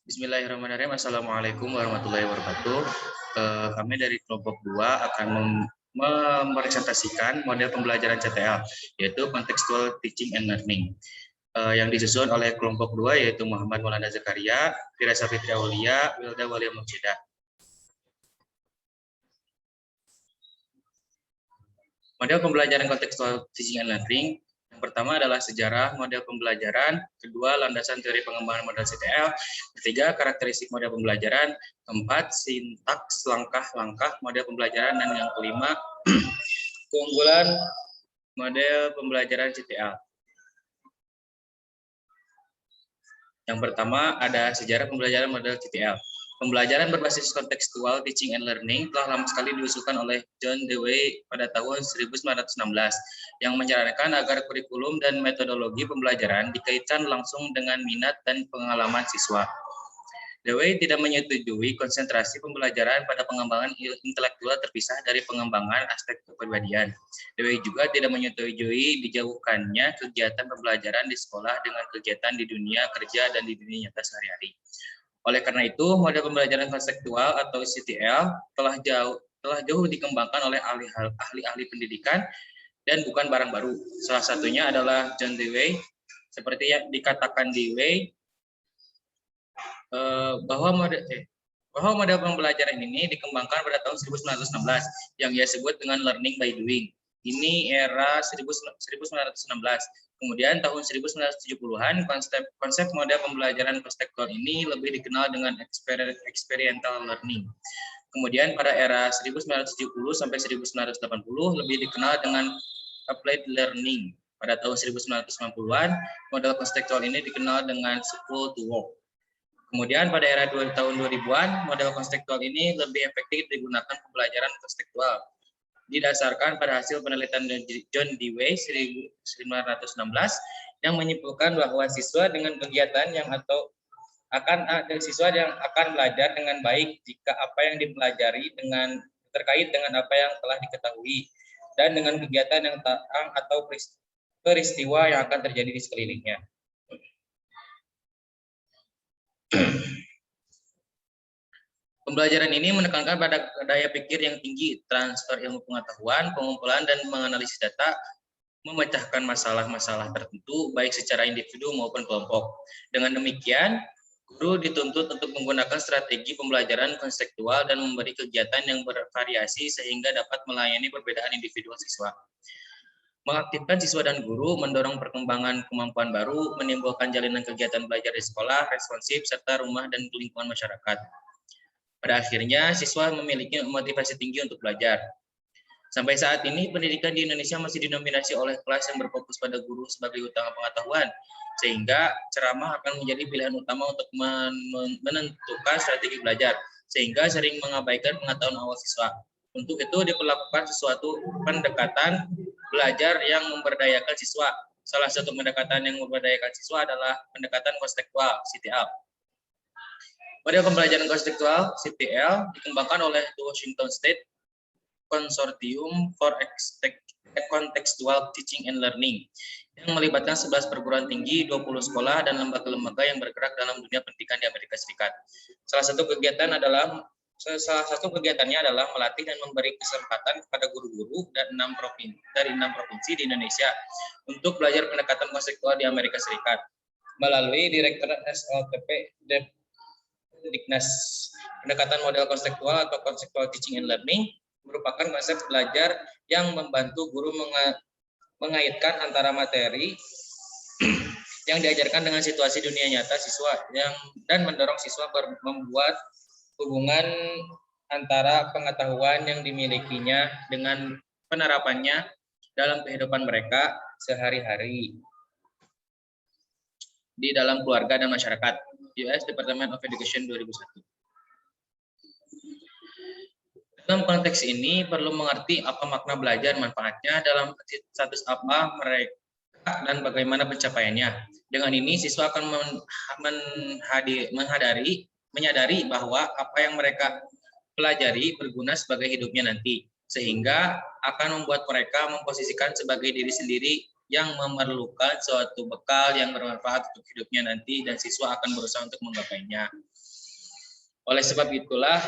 Bismillahirrahmanirrahim. Assalamualaikum warahmatullahi wabarakatuh. Kami dari kelompok 2 akan mepresentasikan model pembelajaran CTL, yaitu Contextual Teaching and Learning, yang disusun oleh kelompok 2, yaitu Muhammad Maulana Zakaria, Firasa Fitri Aulia, Wilda Walia Mursyida. Model pembelajaran Contextual Teaching and Learning. Yang pertama adalah sejarah model pembelajaran, kedua landasan teori pengembangan model CTL, ketiga karakteristik model pembelajaran, keempat sintaks langkah-langkah model pembelajaran, dan yang kelima keunggulan model pembelajaran CTL. Yang pertama ada sejarah pembelajaran model CTL. Pembelajaran berbasis kontekstual teaching and learning telah lama sekali diusulkan oleh John Dewey pada tahun 1916 yang menyarankan agar kurikulum dan metodologi pembelajaran dikaitkan langsung dengan minat dan pengalaman siswa. Dewey tidak menyetujui konsentrasi pembelajaran pada pengembangan intelektual terpisah dari pengembangan aspek kepribadian. Dewey juga tidak menyetujui dijauhkannya kegiatan pembelajaran di sekolah dengan kegiatan di dunia kerja dan di dunia nyata sehari-hari. Oleh karena itu, model pembelajaran konseptual atau CTL telah jauh dikembangkan oleh ahli-ahli pendidikan dan bukan barang baru. Salah satunya adalah John Dewey. Seperti yang dikatakan Dewey, bahwa model pembelajaran ini dikembangkan pada tahun 1916 yang ia sebut dengan learning by doing. Ini era 1916. Kemudian tahun 1970-an konsep model pembelajaran konseptual ini lebih dikenal dengan experiential learning. Kemudian pada era 1970 sampai 1980 lebih dikenal dengan applied learning. Pada tahun 1990-an model konseptual ini dikenal dengan school to work. Kemudian pada era tahun 2000-an, model konseptual ini lebih efektif digunakan pembelajaran konseptual. Didasarkan pada hasil penelitian John Dewey 1916 yang menyimpulkan bahwa siswa dengan kegiatan yang siswa yang akan belajar dengan baik jika apa yang dipelajari terkait dengan apa yang telah diketahui dan dengan kegiatan yang atau peristiwa yang akan terjadi di sekelilingnya. Pembelajaran ini menekankan pada daya pikir yang tinggi, transfer ilmu pengetahuan, pengumpulan dan menganalisis data, memecahkan masalah-masalah tertentu, baik secara individu maupun kelompok. Dengan demikian, guru dituntut untuk menggunakan strategi pembelajaran konseptual dan memberi kegiatan yang bervariasi sehingga dapat melayani perbedaan individual siswa. Mengaktifkan siswa dan guru, mendorong perkembangan kemampuan baru, menimbulkan jalinan kegiatan belajar di sekolah, responsif, serta rumah dan lingkungan masyarakat. Pada akhirnya, siswa memiliki motivasi tinggi untuk belajar. Sampai saat ini, pendidikan di Indonesia masih didominasi oleh kelas yang berfokus pada guru sebagai utama pengetahuan, sehingga ceramah akan menjadi pilihan utama untuk menentukan strategi belajar, sehingga sering mengabaikan pengetahuan awal siswa. Untuk itu diperlakukan sesuatu pendekatan belajar yang memberdayakan siswa. Salah satu pendekatan yang memberdayakan siswa adalah pendekatan konseptual, CTL. Model pembelajaran konseptual CTL dikembangkan oleh Washington State Consortium for Contextual Teaching and Learning yang melibatkan 11 perguruan tinggi, 20 sekolah, dan lembaga-lembaga yang bergerak dalam dunia pendidikan di Amerika Serikat. Salah satu kegiatannya adalah melatih dan memberi kesempatan kepada guru-guru dari 6 provinsi di Indonesia untuk belajar pendekatan konseptual di Amerika Serikat melalui Direktorat SLTP Diknas. Pendekatan model konseptual atau conceptual teaching and learning merupakan konsep belajar yang membantu guru mengaitkan antara materi yang diajarkan dengan situasi dunia nyata siswa dan mendorong siswa membuat hubungan antara pengetahuan yang dimilikinya dengan penerapannya dalam kehidupan mereka sehari-hari di dalam keluarga dan masyarakat. US Department of Education 2001. Dalam konteks ini perlu mengerti apa makna belajar, manfaatnya dalam status apa mereka dan bagaimana pencapaiannya. Dengan ini siswa akan menyadari bahwa apa yang mereka pelajari berguna sebagai hidupnya nanti, sehingga akan membuat mereka memposisikan sebagai diri sendiri yang memerlukan suatu bekal yang bermanfaat untuk hidupnya nanti, dan siswa akan berusaha untuk menggapainya. Oleh sebab itulah,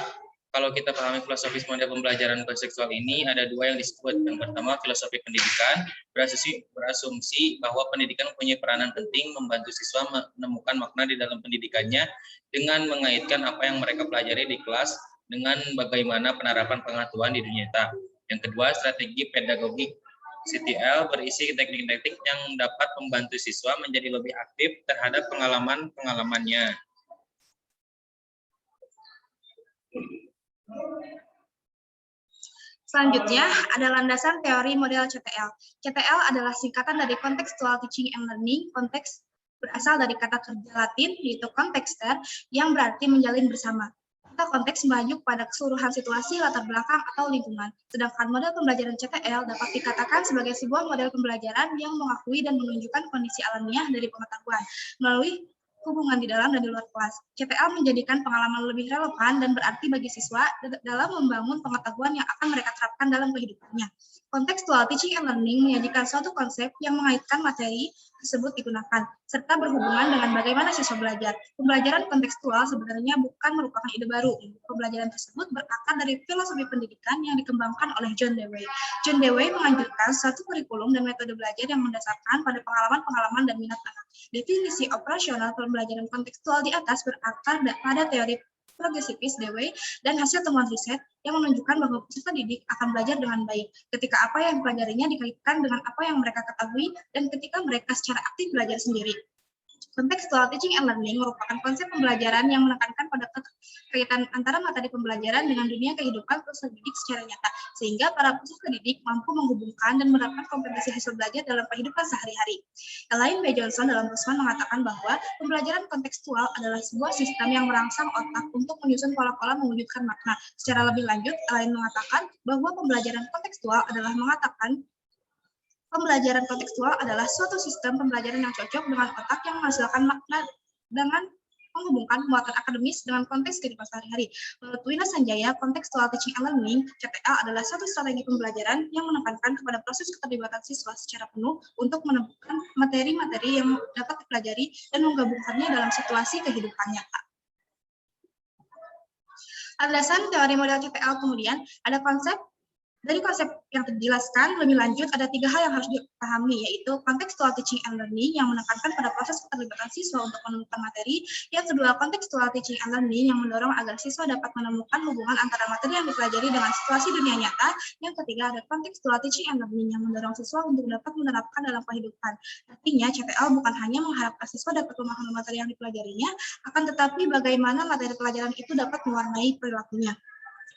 kalau kita pahami filosofis model pembelajaran kontekstual ini, ada dua yang disebut. Yang pertama, filosofi pendidikan, berasumsi bahwa pendidikan mempunyai peranan penting membantu siswa menemukan makna di dalam pendidikannya dengan mengaitkan apa yang mereka pelajari di kelas dengan bagaimana penerapan pengetahuan di dunia nyata. Yang kedua, strategi pedagogik CTL berisi teknik-teknik yang dapat membantu siswa menjadi lebih aktif terhadap pengalaman-pengalamannya. Selanjutnya ada landasan teori model CTL. CTL adalah singkatan dari Contextual Teaching and Learning. Konteks berasal dari kata kerja Latin yaitu kontexter yang berarti menjalin bersama. Kata konteks merujuk pada keseluruhan situasi, latar belakang, atau lingkungan. Sedangkan model pembelajaran CTL dapat dikatakan sebagai sebuah model pembelajaran yang mengakui dan menunjukkan kondisi alamiah dari pengetahuan melalui hubungan di dalam dan di luar kelas. CTL menjadikan pengalaman lebih relevan dan berarti bagi siswa dalam membangun pengetahuan yang akan mereka terapkan dalam kehidupannya. Contextual Teaching and Learning menyajikan suatu konsep yang mengaitkan materi tersebut digunakan, serta berhubungan dengan bagaimana siswa belajar. Pembelajaran kontekstual sebenarnya bukan merupakan ide baru. Pembelajaran tersebut berakar dari filosofi pendidikan yang dikembangkan oleh John Dewey. John Dewey menganjurkan suatu kurikulum dan metode belajar yang mendasarkan pada pengalaman-pengalaman dan minat anak. Definisi operasional pembelajaran kontekstual di atas berakar pada teori progresifis Dewey dan hasil temuan riset yang menunjukkan bahwa peserta didik akan belajar dengan baik ketika apa yang dipelajarinya dikaitkan dengan apa yang mereka ketahui dan ketika mereka secara aktif belajar sendiri. Contextual Teaching and Learning merupakan konsep pembelajaran yang menekankan pada kaitan antara materi pembelajaran dengan dunia kehidupan peserta didik secara nyata, sehingga para peserta didik mampu menghubungkan dan menerapkan kompetensi hasil belajar dalam kehidupan sehari-hari. Elaine B. Johnson dalam Busman mengatakan bahwa pembelajaran kontekstual adalah sebuah sistem yang merangsang otak untuk menyusun pola-pola mewujudkan makna. Secara lebih lanjut, Elaine mengatakan bahwa pembelajaran kontekstual adalah pembelajaran kontekstual adalah suatu sistem pembelajaran yang cocok dengan otak yang menghasilkan makna dengan menghubungkan muatan akademis dengan konteks kehidupan sehari-hari. Menurut Wina Sanjaya, Contextual Teaching and Learning (CTL) adalah suatu strategi pembelajaran yang menekankan kepada proses keterlibatan siswa secara penuh untuk menemukan materi-materi yang dapat dipelajari dan menggabungkannya dalam situasi kehidupan nyata. Landasan teori model CTL kemudian ada konsep. Dari konsep yang dijelaskan lebih lanjut, ada 3 hal yang harus dipahami, yaitu contextual teaching and learning yang menekankan pada proses keterlibatan siswa untuk menemukan materi. Yang kedua, contextual teaching and learning yang mendorong agar siswa dapat menemukan hubungan antara materi yang dipelajari dengan situasi dunia nyata. Yang ketiga, ada contextual teaching and learning yang mendorong siswa untuk dapat menerapkan dalam kehidupan. Artinya, CTL bukan hanya mengharapkan siswa dapat memahami materi yang dipelajarinya, akan tetapi bagaimana materi pelajaran itu dapat mewarnai perilakunya.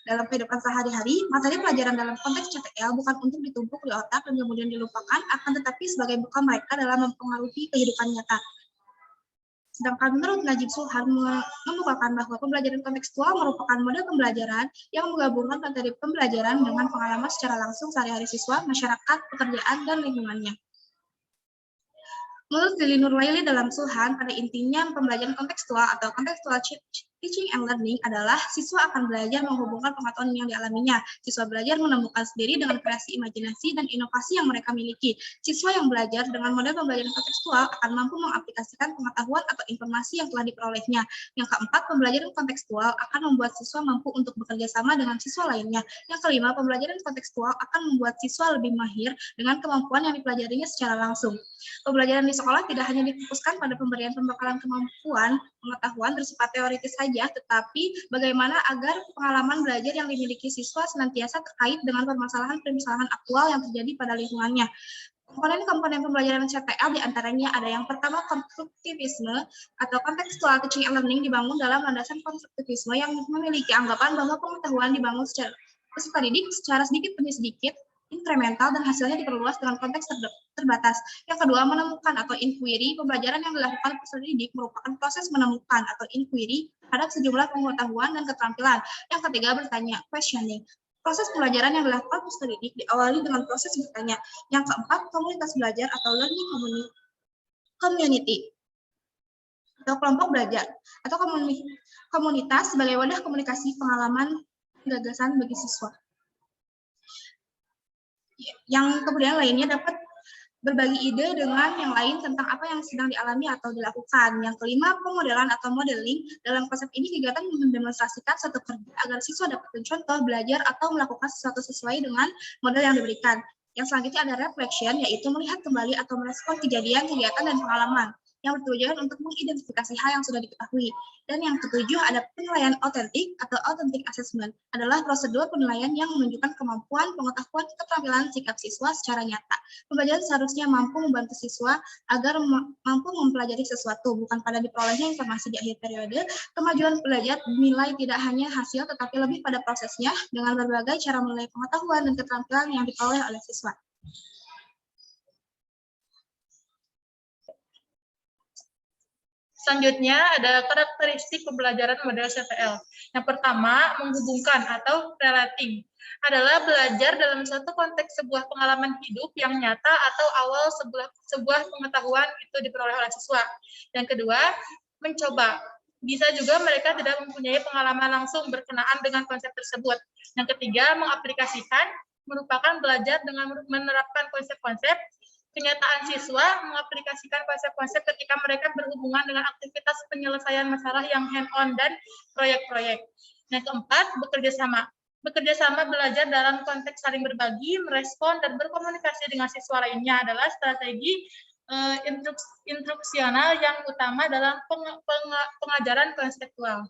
Dalam kehidupan sehari-hari, materi pelajaran dalam konteks CTL bukan untuk ditumpuk di otak dan kemudian dilupakan, akan tetapi sebagai bekal mereka dalam mempengaruhi kehidupan nyata. Sedangkan menurut Najib Suhan mengemukakan bahwa pembelajaran kontekstual merupakan model pembelajaran yang menggabungkan materi pembelajaran dengan pengalaman secara langsung sehari-hari siswa, masyarakat, pekerjaan, dan lingkungannya. Menurut Lili Nurlaili dalam Suhan, pada intinya pembelajaran kontekstual atau contextual teaching and learning adalah siswa akan belajar menghubungkan pengetahuan yang dialaminya. Siswa belajar menemukan sendiri dengan kreasi imajinasi dan inovasi yang mereka miliki. Siswa yang belajar dengan model pembelajaran kontekstual akan mampu mengaplikasikan pengetahuan atau informasi yang telah diperolehnya. Yang keempat, pembelajaran kontekstual akan membuat siswa mampu untuk bekerja sama dengan siswa lainnya. Yang kelima, pembelajaran kontekstual akan membuat siswa lebih mahir dengan kemampuan yang dipelajarinya secara langsung. Pembelajaran di sekolah tidak hanya difokuskan pada pemberian pembekalan kemampuan pengetahuan bersifat teoritis saja, tetapi bagaimana agar pengalaman belajar yang dimiliki siswa senantiasa terkait dengan permasalahan-permasalahan aktual yang terjadi pada lingkungannya. Komponen-komponen pembelajaran CTL diantaranya ada yang pertama, konstruktivisme atau contextual teaching and learning dibangun dalam landasan konstruktivisme yang memiliki anggapan bahwa pengetahuan dibangun secara peserta didik secara sedikit demi sedikit, inkremental, dan hasilnya diperluas dengan konteks terbatas. Yang kedua, menemukan atau inquiry. Pembelajaran yang dilakukan peserta didik merupakan proses menemukan atau inquiry terhadap sejumlah pengetahuan dan keterampilan. Yang ketiga, bertanya, questioning. Proses pembelajaran yang dilakukan peserta didik diawali dengan proses bertanya. Yang keempat, komunitas belajar atau learning community atau kelompok belajar atau komunitas sebagai wadah komunikasi pengalaman gagasan bagi siswa. Yang kemudian lainnya dapat berbagi ide dengan yang lain tentang apa yang sedang dialami atau dilakukan. Yang kelima, pemodelan atau modeling. Dalam konsep ini, kegiatan mendemonstrasikan suatu kerja agar siswa dapat mencontoh, belajar, atau melakukan sesuatu sesuai dengan model yang diberikan. Yang selanjutnya ada reflection, yaitu melihat kembali atau merespon kejadian, kegiatan, dan pengalaman yang bertujuan untuk mengidentifikasi hal yang sudah diketahui. Dan yang ketujuh ada penilaian otentik atau authentic assessment, adalah prosedur penilaian yang menunjukkan kemampuan, pengetahuan, keterampilan, sikap siswa secara nyata. Pembelajaran seharusnya mampu membantu siswa agar mampu mempelajari sesuatu, bukan pada diperolehnya informasi di akhir periode. Kemajuan belajar dinilai tidak hanya hasil, tetapi lebih pada prosesnya dengan berbagai cara menilai pengetahuan dan keterampilan yang diperoleh oleh siswa. Selanjutnya ada karakteristik pembelajaran model CTL. Yang pertama, menghubungkan atau relating. Adalah belajar dalam suatu konteks sebuah pengalaman hidup yang nyata atau awal sebuah pengetahuan itu diperoleh oleh siswa. Yang kedua, mencoba. Bisa juga mereka tidak mempunyai pengalaman langsung berkenaan dengan konsep tersebut. Yang ketiga, mengaplikasikan, merupakan belajar dengan menerapkan konsep-konsep. Kenyataan siswa mengaplikasikan konsep-konsep ketika mereka berhubungan dengan aktivitas penyelesaian masalah yang hand-on dan proyek-proyek. Yang keempat, bekerja sama. Bekerja sama belajar dalam konteks saling berbagi, merespon, dan berkomunikasi dengan siswa lainnya adalah strategi instruksional yang utama dalam pengajaran konseptual.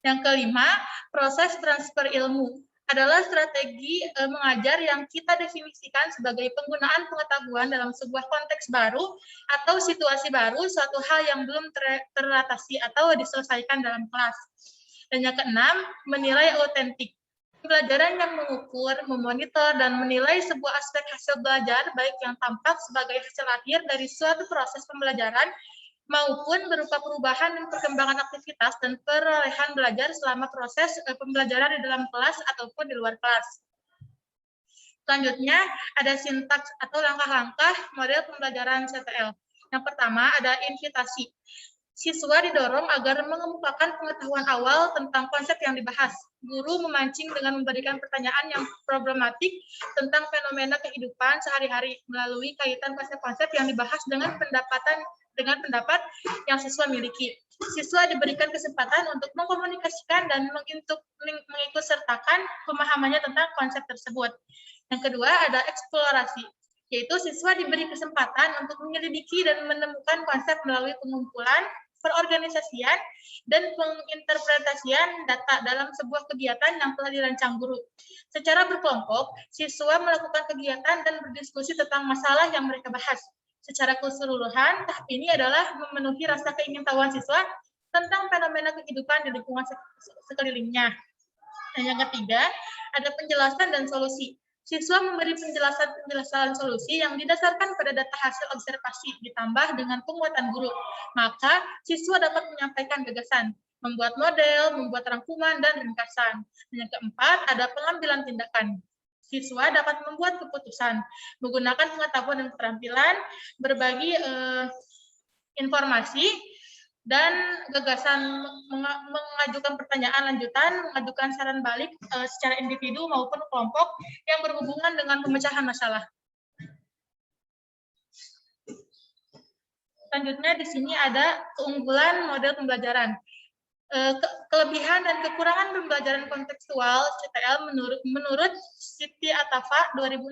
Yang kelima, proses transfer ilmu adalah strategi mengajar yang kita definisikan sebagai penggunaan pengetahuan dalam sebuah konteks baru atau situasi baru, suatu hal yang belum teratasi atau diselesaikan dalam kelas. Dan yang keenam, menilai autentik. Pembelajaran yang mengukur, memonitor, dan menilai sebuah aspek hasil belajar, baik yang tampak sebagai hasil akhir dari suatu proses pembelajaran, maupun berupa perubahan dan perkembangan aktivitas dan perolehan belajar selama proses pembelajaran di dalam kelas ataupun di luar kelas. Selanjutnya, ada sintaks atau langkah-langkah model pembelajaran CTL. Yang pertama, ada invitasi. Siswa didorong agar mengemukakan pengetahuan awal tentang konsep yang dibahas. Guru memancing dengan memberikan pertanyaan yang problematik tentang fenomena kehidupan sehari-hari melalui kaitan konsep-konsep yang dibahas dengan pendapat yang siswa miliki. Siswa diberikan kesempatan untuk mengkomunikasikan dan mengikutsertakan pemahamannya tentang konsep tersebut. Yang kedua, ada eksplorasi, yaitu siswa diberi kesempatan untuk menyelidiki dan menemukan konsep melalui pengumpulan, perorganisasian, dan penginterpretasian data dalam sebuah kegiatan yang telah dirancang guru. Secara berkelompok, siswa melakukan kegiatan dan berdiskusi tentang masalah yang mereka bahas. Secara keseluruhan, tahap ini adalah memenuhi rasa keingintahuan siswa tentang fenomena kehidupan di lingkungan sekelilingnya. Dan yang ketiga, ada penjelasan dan solusi. Siswa memberi penjelasan solusi yang didasarkan pada data hasil observasi ditambah dengan penguatan guru. Maka, siswa dapat menyampaikan gagasan, membuat model, membuat rangkuman, dan ringkasan. Dan yang keempat, ada pengambilan tindakan. Siswa dapat membuat keputusan, menggunakan pengetahuan dan keterampilan, berbagi informasi, dan gagasan mengajukan pertanyaan lanjutan, mengajukan saran balik secara individu maupun kelompok yang berhubungan dengan pemecahan masalah. Selanjutnya di sini ada keunggulan model pembelajaran. Kelebihan dan kekurangan pembelajaran kontekstual CTL menurut Siti Atafa 2016,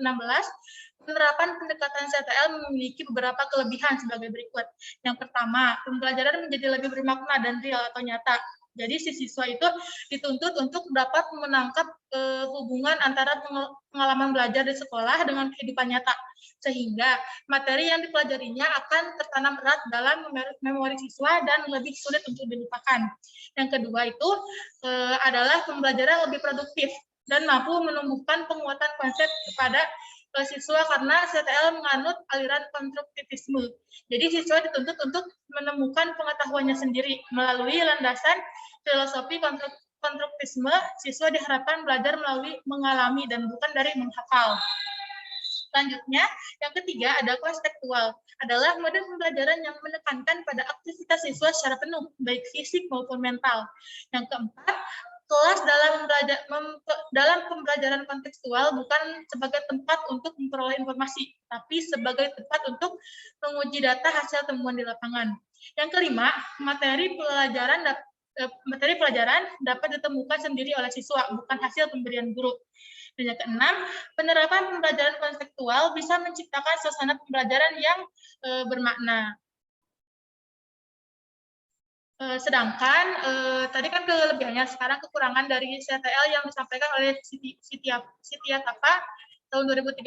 penerapan pendekatan CTL memiliki beberapa kelebihan sebagai berikut. Yang pertama, pembelajaran menjadi lebih bermakna dan real atau nyata. Jadi si siswa itu dituntut untuk dapat menangkap hubungan antara pengalaman belajar di sekolah dengan kehidupan nyata, sehingga materi yang dipelajarinya akan tertanam erat dalam memori siswa dan lebih sulit untuk dilupakan. Yang kedua itu adalah pembelajaran lebih produktif dan mampu menumbuhkan penguatan konsep kepada siswa karena CTL menganut aliran konstruktivisme. Jadi siswa dituntut untuk menemukan pengetahuannya sendiri melalui landasan filosofi konstruktivisme. Siswa diharapkan belajar melalui mengalami dan bukan dari menghafal. Selanjutnya, yang ketiga ada konseptual, adalah model pembelajaran yang menekankan pada aktivitas siswa secara penuh, baik fisik maupun mental. Yang keempat, kelas dalam pembelajaran kontekstual bukan sebagai tempat untuk memperoleh informasi, tapi sebagai tempat untuk menguji data hasil temuan di lapangan. Yang kelima, materi pelajaran dapat ditemukan sendiri oleh siswa, bukan hasil pemberian guru. Dan yang keenam, penerapan pembelajaran konseptual bisa menciptakan suasana pembelajaran yang bermakna. Sedangkan tadi kan kelebihannya, sekarang kekurangan dari CTL yang disampaikan oleh Siti Tapa tahun 2013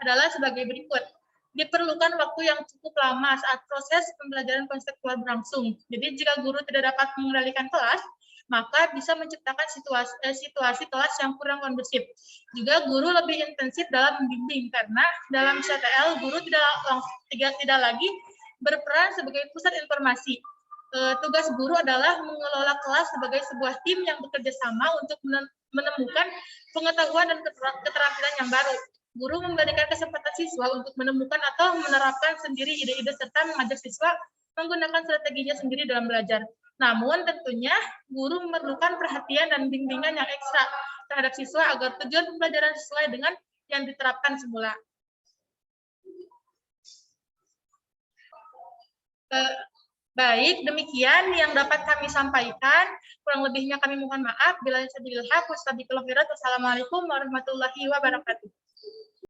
adalah sebagai berikut. Diperlukan waktu yang cukup lama saat proses pembelajaran konseptual berlangsung. Jadi jika guru tidak dapat mengendalikan kelas, maka bisa menciptakan situasi kelas yang kurang kondusif. Juga guru lebih intensif dalam membimbing, karena dalam CTL guru tidak lagi berperan sebagai pusat informasi. Tugas guru adalah mengelola kelas sebagai sebuah tim yang bekerja sama untuk menemukan pengetahuan dan keterampilan yang baru. Guru memberikan kesempatan siswa untuk menemukan atau menerapkan sendiri ide-ide serta mengajak siswa menggunakan strateginya sendiri dalam belajar. Namun tentunya guru memerlukan perhatian dan bimbingan yang ekstra terhadap siswa agar tujuan pembelajaran sesuai dengan yang diterapkan semula. Baik, demikian yang dapat kami sampaikan. Kurang lebihnya kami mohon maaf. Bila saya bilhaq, wassalamualaikum warahmatullahi wabarakatuh.